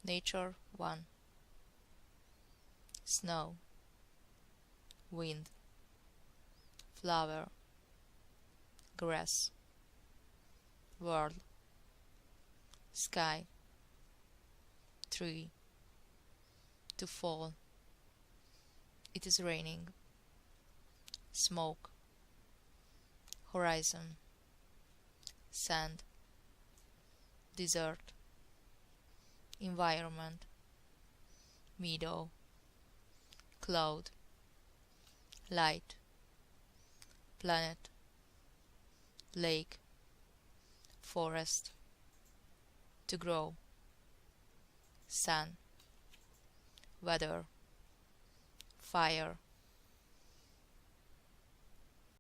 Nature 1. Snow, wind, flower, grass, world, sky, tree, to fall, it is raining, smoke, horizon, sand, desert, environment, meadow, cloud, light, planet, lake, forest, to grow, sun, weather, fire,